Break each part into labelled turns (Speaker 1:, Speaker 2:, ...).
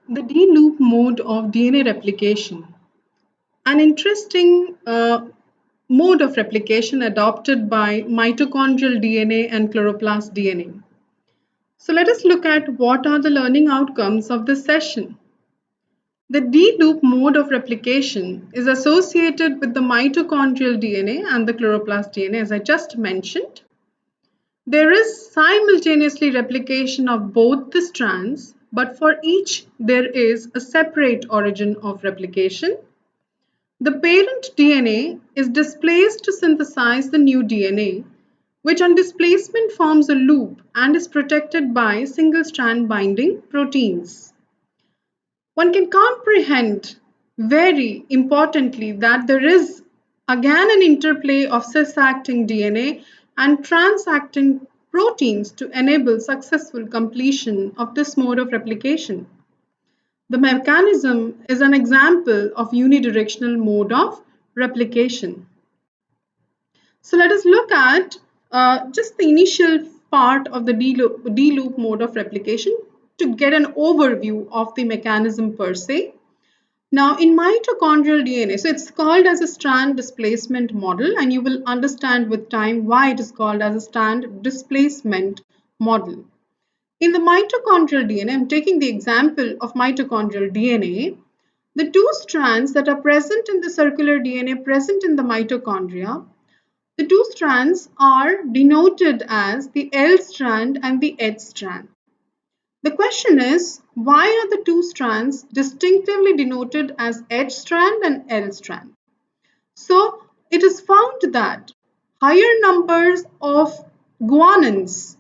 Speaker 1: The D-loop mode of DNA replication, an interesting mode of replication adopted by mitochondrial DNA and chloroplast DNA. So let us look at what are the learning outcomes of this session. The D-loop mode of replication is associated with the mitochondrial DNA and the chloroplast DNA, as I just mentioned. There is simultaneously replication of both the strands, but for each there is a separate origin of replication. The parent DNA is displaced to synthesize the new DNA, which on displacement forms a loop and is protected by single-strand binding proteins. One can comprehend very importantly that there is again an interplay of cis-acting DNA and trans-acting proteins to enable successful completion of this mode of replication. The mechanism is an example of unidirectional mode of replication. So let us look at just the initial part of the D-loop mode of replication to get an overview of the mechanism per se. Now in mitochondrial DNA, so it's called as a strand displacement model, and you will understand with time why it is called as a strand displacement model. In the mitochondrial DNA, I'm taking the example of mitochondrial DNA, the two strands that are present in the circular DNA present in the mitochondria, the two strands are denoted as the L strand and the H strand. The question is, why are the two strands distinctively denoted as H strand and L strand? So it is found that higher numbers of guanines,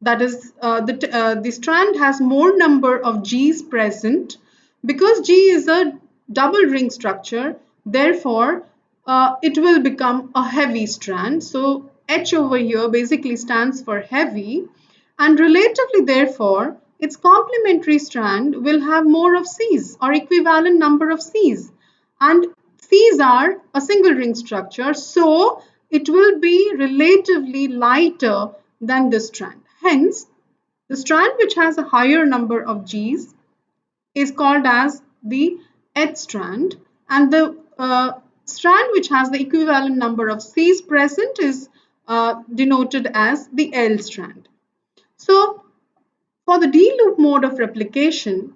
Speaker 1: that is the strand has more number of G's present. Because G is a double ring structure, therefore it will become a heavy strand. So H over here basically stands for heavy, and relatively therefore its complementary strand will have more of C's or equivalent number of C's, and C's are a single ring structure, so it will be relatively lighter than this strand. Hence, the strand which has a higher number of G's is called as the H strand, and the strand which has the equivalent number of C's present is denoted as the L strand. So, for the D-loop mode of replication,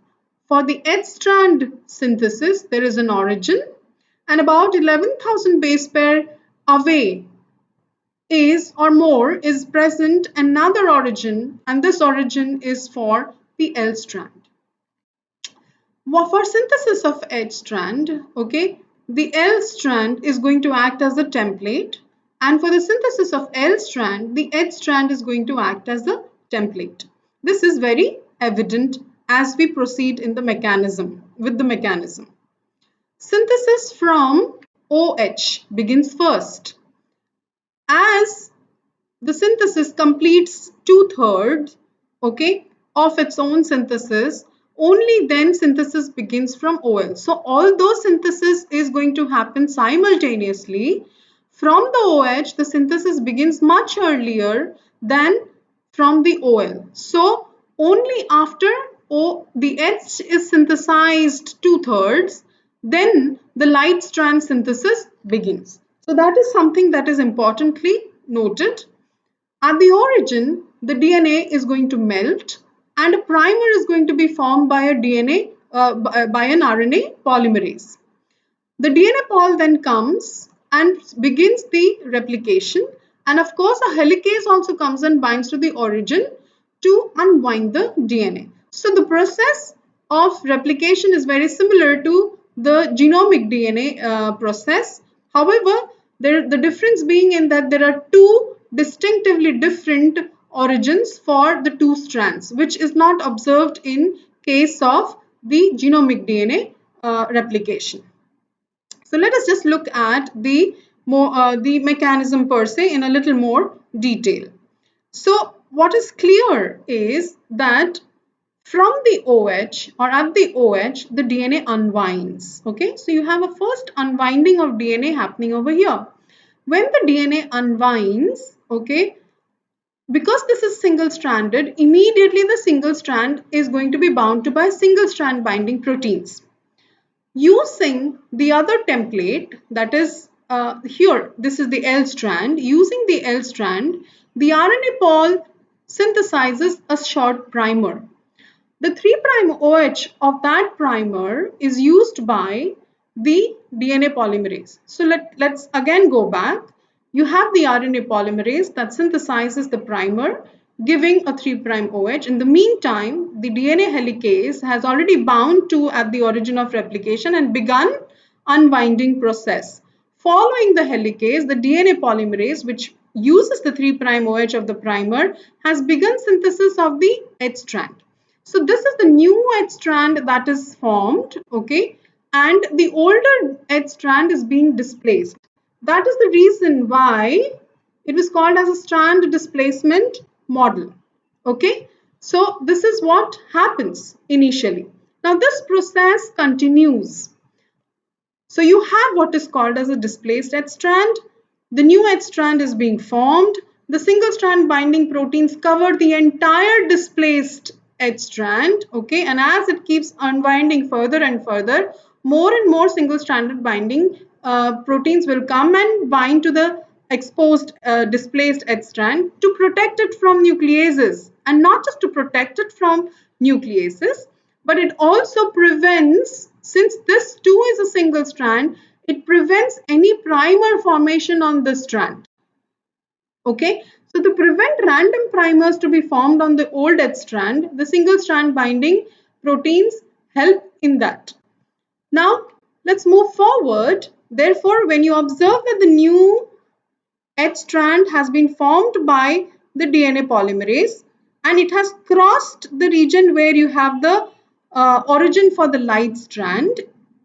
Speaker 1: for the H strand synthesis, there is an origin, and about 11,000 base pair away is or more is present another origin, and this origin is for the L strand. For synthesis of H strand, okay, the L strand is going to act as a template, and for the synthesis of L strand, the H strand is going to act as a template. This is very evident as we proceed in the mechanism, with the mechanism. Synthesis from OH begins first. As the synthesis completes 2/3, okay, of its own synthesis, only then synthesis begins from OL. So although synthesis is going to happen simultaneously, from the OH the synthesis begins much earlier than from the OL. So only after the H is synthesized 2/3, then the light strand synthesis begins. So that is something that is importantly noted. At the origin, the DNA is going to melt, and a primer is going to be formed by a by an RNA polymerase. The DNA pol then comes and begins the replication, and of course a helicase also comes and binds to the origin to unwind the DNA. So the process of replication is very similar to the genomic DNA process. However, the difference being in that there are two distinctively different origins for the two strands, which is not observed in case of the genomic DNA replication. So let us just look at the mechanism per se in a little more detail. So what is clear is that from the OH or at the OH, the DNA unwinds. Okay, so you have a first unwinding of DNA happening over here. When the DNA unwinds, okay, Because this is single stranded, immediately the single strand is going to be bound to by single strand binding proteins. Using the other template, that is here, this is the L strand. Using the L strand, the RNA pol synthesizes a short primer. The 3' OH of that primer is used by the DNA polymerase. So let's again go back. You have the RNA polymerase that synthesizes the primer, giving a 3' OH. In the meantime, the DNA helicase has already bound to at the origin of replication and begun unwinding process. Following the helicase, the DNA polymerase, which uses the 3' OH of the primer, has begun synthesis of the H strand. So this is the new H strand that is formed, okay, and the older H strand is being displaced. That is the reason why it was called as a strand displacement model, okay. So this is what happens initially. Now this process continues. So you have what is called as a displaced H strand. The new H strand is being formed. The single strand binding proteins cover the entire displaced H strand, okay, and as it keeps unwinding further and further, more and more single stranded binding proteins will come and bind to the exposed displaced H strand to protect it from nucleases, and not just to protect it from nucleases, but it also prevents, since this too is a single strand, it prevents any primer formation on this strand. Okay, so to prevent random primers to be formed on the old H strand, the single strand binding proteins help in that. Now let's move forward. Therefore, when you observe that the new H strand has been formed by the DNA polymerase and it has crossed the region where you have the origin for the light strand.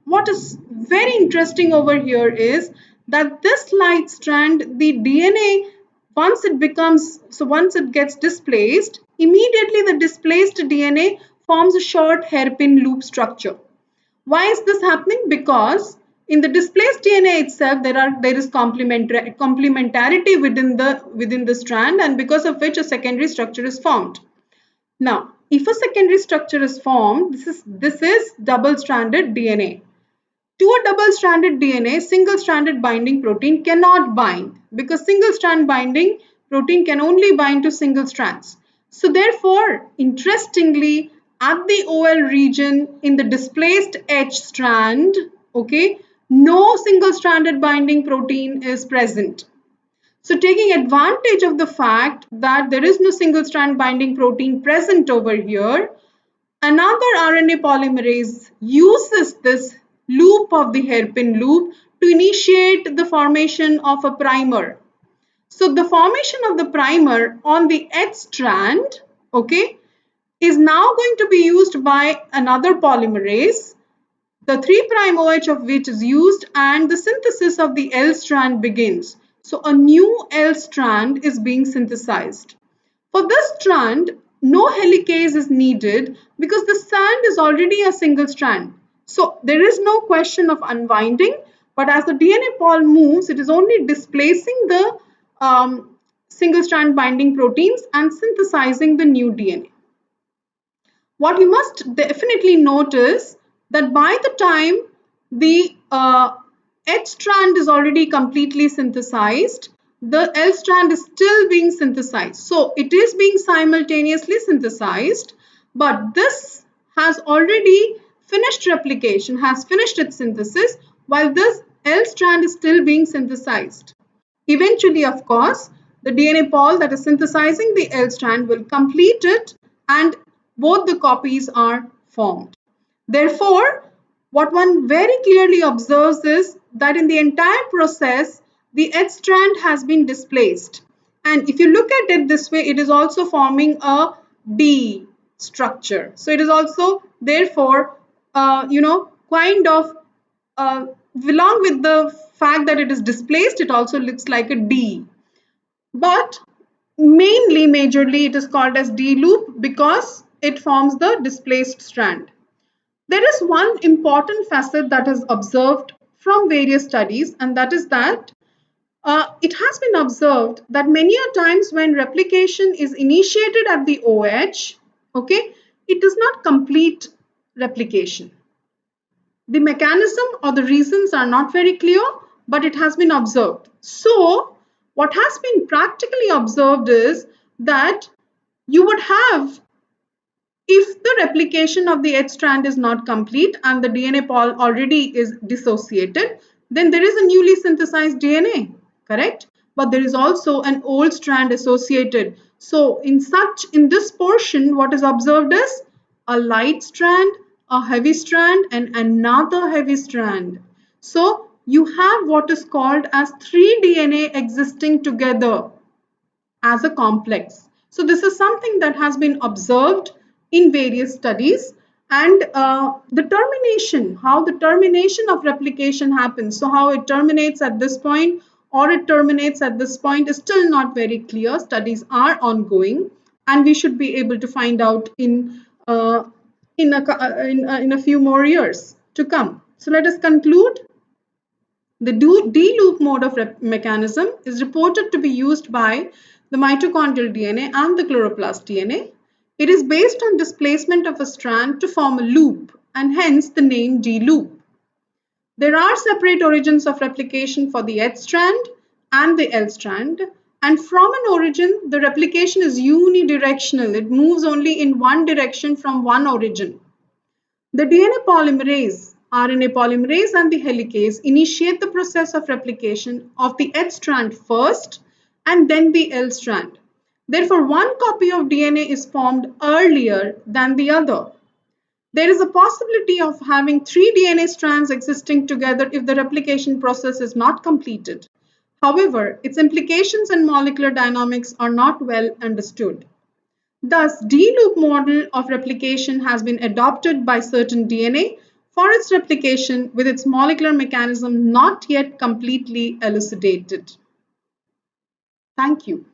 Speaker 1: What is very interesting over here is that this light strand, the DNA, once it gets displaced, immediately the displaced DNA forms a short hairpin loop structure. Why is this happening? Because in the displaced DNA itself, there is complementarity within the strand, and because of which a secondary structure is formed. Now, if a secondary structure is formed, this is double-stranded DNA. To a double-stranded DNA, single-stranded binding protein cannot bind, because single-strand binding protein can only bind to single strands. So therefore, interestingly, at the OL region in the displaced H strand, okay, no single-stranded binding protein is present. So taking advantage of the fact that there is no single-strand binding protein present over here, another RNA polymerase uses this loop of the hairpin loop to initiate the formation of a primer. So the formation of the primer on the H strand, okay, is now going to be used by another polymerase, the 3' OH of which is used, and the synthesis of the L strand begins. So a new L strand is being synthesized. For this strand, no helicase is needed because the strand is already a single strand. So there is no question of unwinding, but as the DNA pol moves, it is only displacing the single strand binding proteins and synthesizing the new DNA. What you must definitely notice that by the time the H strand is already completely synthesized, the L strand is still being synthesized. So it is being simultaneously synthesized, but this has already finished replication, has finished its synthesis, while this L strand is still being synthesized. Eventually, of course, the DNA pol that is synthesizing the L strand will complete it and both the copies are formed. Therefore, what one very clearly observes is that in the entire process, the H strand has been displaced. And if you look at it this way, it is also forming a D structure. So it is also, therefore, kind of along with the fact that it is displaced, it also looks like a D. But majorly, it is called as D loop because it forms the displaced strand. There is one important facet that is observed from various studies, and that is that It has been observed that many a times when replication is initiated at the OH, okay, it does not complete replication. The mechanism or the reasons are not very clear, but it has been observed. So, what has been practically observed is that you would have, if the replication of the H strand is not complete and the DNA pol already is dissociated, then there is a newly synthesized DNA, correct? But there is also an old strand associated. So in this portion, what is observed is a light strand, a heavy strand, and another heavy strand. So you have what is called as 3 DNA existing together as a complex. So this is something that has been observed in various studies, and how the termination of replication happens, so how it terminates at this point or it terminates at this point is still not very clear. Studies are ongoing and we should be able to find out in a few more years to come. So let us conclude. The D-loop mode of mechanism is reported to be used by the mitochondrial DNA and the chloroplast DNA. It is based on displacement of a strand to form a loop, and hence the name D-loop. There are separate origins of replication for the H strand and the L strand, and from an origin, the replication is unidirectional. It moves only in one direction from one origin. The DNA polymerase, RNA polymerase, and the helicase initiate the process of replication of the H strand first and then the L strand. Therefore, one copy of DNA is formed earlier than the other. There is a possibility of having 3 DNA strands existing together if the replication process is not completed. However, its implications in molecular dynamics are not well understood. Thus, D-loop model of replication has been adopted by certain DNA for its replication with its molecular mechanism not yet completely elucidated. Thank you.